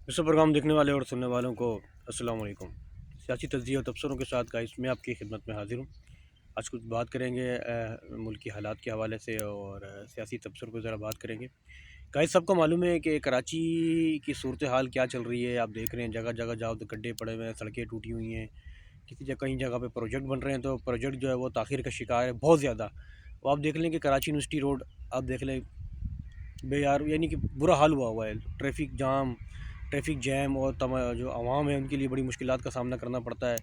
इस प्रोग्राम देखने वाले और सुनने वालों को अस्सलाम वालेकुम। सियासी तज्ज़िये और तबसरों के साथ गाइस मैं आपकी खिदमत में हाज़िर हूँ। आज कुछ बात करेंगे मुल्की हालात के हवाले से और सियासी तबसरों पर ज़रा बात करेंगे। गाइस सबको मालूम है कि कराची की सूरत हाल क्या चल रही है। आप देख रहे हैं जगह जगह जाओ तो गड्ढे पड़े हुए हैं, सड़कें टूटी हुई हैं। किसी जगह कई जगह पे प्रोजेक्ट बन रहे हैं तो प्रोजेक्ट जो है वो ताख़ीर का शिकार है बहुत ज़्यादा। वो आप देख लें कि कराची यूनिवर्सिटी रोड आप देख लें बेयार यानी कि बुरा हाल हुआ है। ट्रैफिक जैम और जो आवाम है उनके लिए बड़ी मुश्किलात का सामना करना पड़ता है।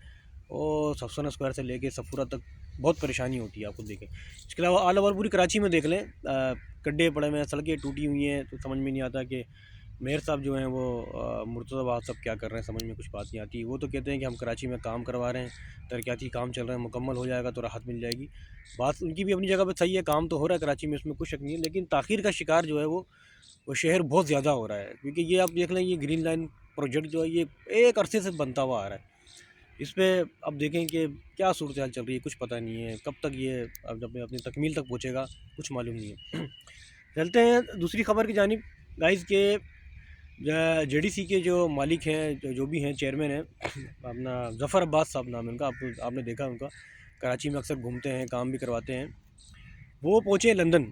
और सफसना स्क्वायर से लेके सफूरा तक बहुत परेशानी होती है, आप खुद देखें। इसके अलावा ऑल ओवर पूरी कराची में देख लें, गड्ढे पड़े हुए हैं, सड़कें टूटी हुई हैं, तो समझ में नहीं आता कि मेयर साहब जो हैं वो मुर्तज़ा साहब क्या कर रहे हैं, समझ में कुछ बात नहीं आती। वो तो कहते हैं कि हम कराची में काम करवा रहे हैं, तरक्याती काम चल रहे हैं, मुकम्मल हो जाएगा तो राहत मिल जाएगी। बात उनकी भी अपनी जगह पे सही है, काम तो हो रहा है कराची में, इसमें कुछ शक नहीं है, लेकिन ताख़ीर का शिकार जो है वो शहर बहुत ज़्यादा हो रहा है। क्योंकि ये आप देख लें, ये ग्रीन लाइन प्रोजेक्ट जो है ये एक अरसे से बनता हुआ आ रहा है। इस पे अब देखें कि क्या सूरत हाल चल रही है, कुछ पता नहीं है कब तक ये अब जब अपनी तकमील तक पहुँचेगा, कुछ मालूम नहीं है। चलते हैं दूसरी खबर की जानिब गाइस के जेडीसी के जो मालिक हैं, जो भी हैं, चेयरमैन हैं, अपना ज़फ़र अब्बास साहब नाम है उनका। आपने देखा उनका, कराची में अक्सर घूमते हैं, काम भी करवाते हैं। वो पहुँचे लंदन।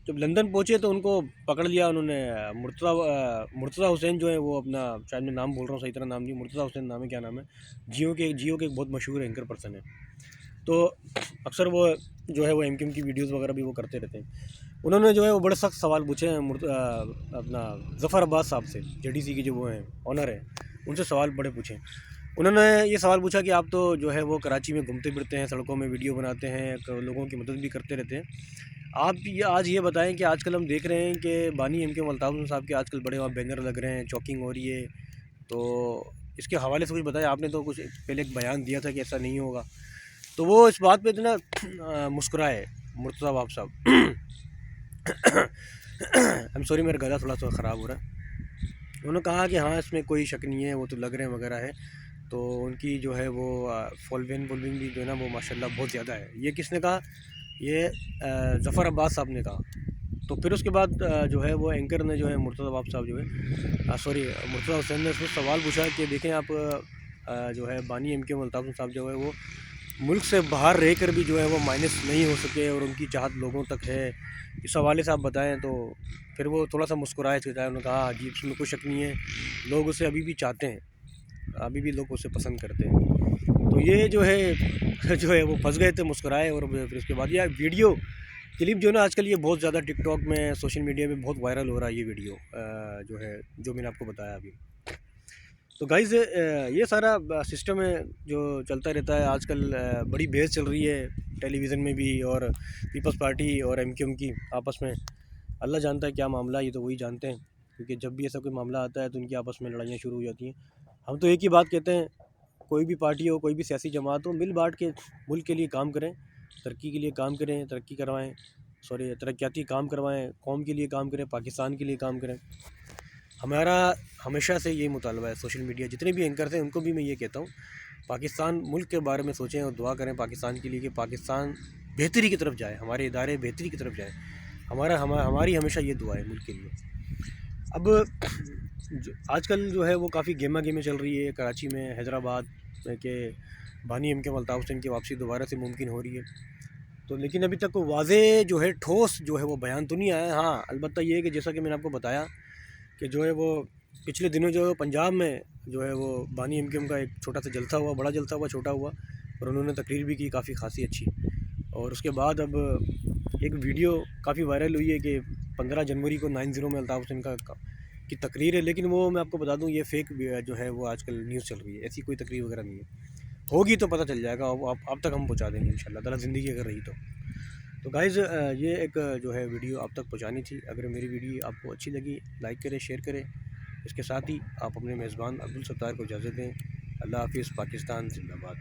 जब लंदन पहुँचे तो उनको पकड़ लिया उन्होंने। मुर्तज़ा हुसैन जो है वो अपना, शायद मैं नाम बोल रहा हूँ सही तरह नाम नहीं, मुर्तज़ा हुसैन नाम है, क्या नाम है, जियो के एक बहुत मशहूर एंकर पर्सन है। तो अक्सर वो जो है वो एमक्यूएम की वीडियोज़ वगैरह भी वो करते रहते हैं। उन्होंने जो है वो बड़े सख्त सवाल पूछे हैं अपना ज़फ़र अब्बास साहब से, जेडीसी के जो वो हैं ऑनर हैं, उनसे सवाल बड़े पूछे। उन्होंने ये सवाल पूछा कि आप तो जो है वो कराची में घूमते फिरते हैं, सड़कों में वीडियो बनाते हैं, लोगों की मदद भी करते रहते हैं। आप ये आज ये बताएं कि आजकल हम देख रहे हैं कि बानी एमके अल्ताफ़ हुसैन साहब के आजकल बड़े वहाँ बैनर लग रहे हैं, चौकिंग हो रही है, तो इसके हवाले से कुछ बताएं। आपने तो कुछ पहले एक बयान दिया था कि ऐसा नहीं होगा, तो वो इस बात पे इतना मुस्कुराए मुर्तज़ा बाब साहब। आई एम सॉरी, मेरा गला थोड़ा सा ख़राब हो रहा है। उन्होंने कहा कि हाँ इसमें कोई शक नहीं है, वो तो लग रहे हैं वगैरह है। तो उनकी जो है वो फॉलोइंग भी जो है ना वो माशाल्लाह बहुत ज़्यादा है। ये किसने कहा? ये ज़फ़र अब्बास साहब ने कहा। तो फिर उसके बाद जो है वो एंकर ने जो है मुर्तज़ा बाब साहब जो है सॉरी मुर्तज़ा हुसैन ने उसको सवाल पूछा कि देखें आप जो है बानी एम के अल्ताफ़ हुसैन साहब जो है वो मुल्क से बाहर रह कर भी जो है वो माइनस नहीं हो सके और उनकी चाहत लोगों तक है, इस हवाले से आप बताएं। तो फिर वो थोड़ा सा मुस्कुराए थे, उन्होंने कहा जी इसमें कोई शक नहीं है, लोग उसे अभी भी चाहते हैं, अभी भी लोग उसे पसंद करते हैं। तो ये जो है जो है वो फंस गए थे, मुस्कुराए। और फिर उसके बाद ये वीडियो क्लिप जो है ना आजकल ये बहुत ज़्यादा टिकटॉक में, सोशल मीडिया में बहुत वायरल हो रहा है ये वीडियो, जो है जो मैंने आपको बताया अभी। तो गाइज़ ये सारा सिस्टम है जो चलता रहता है आजकल। बड़ी बहस चल रही है टेलीविज़न में भी, और पीपल्स पार्टी और एमक्यूएम की आपस में। अल्लाह जानता है क्या मामला है, ये तो वही जानते हैं। क्योंकि जब भी ऐसा कोई मामला आता है तो उनकी आपस में लड़ाइयाँ शुरू हो जाती हैं। हम तो एक ही बात कहते हैं, कोई भी पार्टी हो, कोई भी सियासी जमात हो, मिल बांट के मुल्क के लिए काम करें, तरक्की के लिए काम करें, तरक्की करवाएँ, सॉरी तरक्याती काम करवाएँ, कौम के लिए काम करें, पाकिस्तान के लिए काम करें। हमारा हमेशा से यही मुतालबा है। सोशल मीडिया जितने भी एंकर्स हैं उनको भी मैं ये कहता हूँ, पाकिस्तान मुल्क के बारे में सोचें और दुआ करें पाकिस्तान के लिए कि पाकिस्तान बेहतरी की तरफ जाए, हमारे इदारे बेहतरी की तरफ जाए। हमारी हमेशा ये दुआ है मुल्क के लिए। अब आजकल जो है वो काफ़ी गेमा गेमें चल रही है कराची में, हैदराबाद में, के बानी एम के अल्ताफ़ हुसैन की वापसी दोबारा से मुमकिन हो रही है। तो लेकिन अभी तक वाज़े जो है ठोस जो है वो बयान तो नहीं आया है। हाँ अलबत्ता ये है कि जैसा कि मैंने आपको बताया कि जो है वो पिछले दिनों जो है पंजाब में जो है वो बानी एमकेएम का एक छोटा सा जलसा हुआ, बड़ा जलसा हुआ, छोटा हुआ, और उन्होंने तकरीर भी की काफ़ी खासी अच्छी। और उसके बाद अब एक वीडियो काफ़ी वायरल हुई है कि 15 जनवरी को 9-0 में अल्ताफ़ हुसैन की तकरीर है। लेकिन वो मैं आपको बता दूं ये फ़ेक जो है वो आजकल न्यूज़ चल रही है, ऐसी कोई तकरीर वगैरह नहीं है। होगी तो पता चल जाएगा, आप तक हम पहुँचा देंगे इंशाल्लाह ताला, ज़िंदगी अगर रही तो गाइज़ ये एक जो है वीडियो आप तक पहुँचानी थी। अगर मेरी वीडियो आपको अच्छी लगी लाइक करें, शेयर करें। इसके साथ ही आप अपने मेज़बान अब्दुल सत्तार को इजाज़त दें। अल्लाह हाफ़िज़। पाकिस्तान ज़िंदाबाद।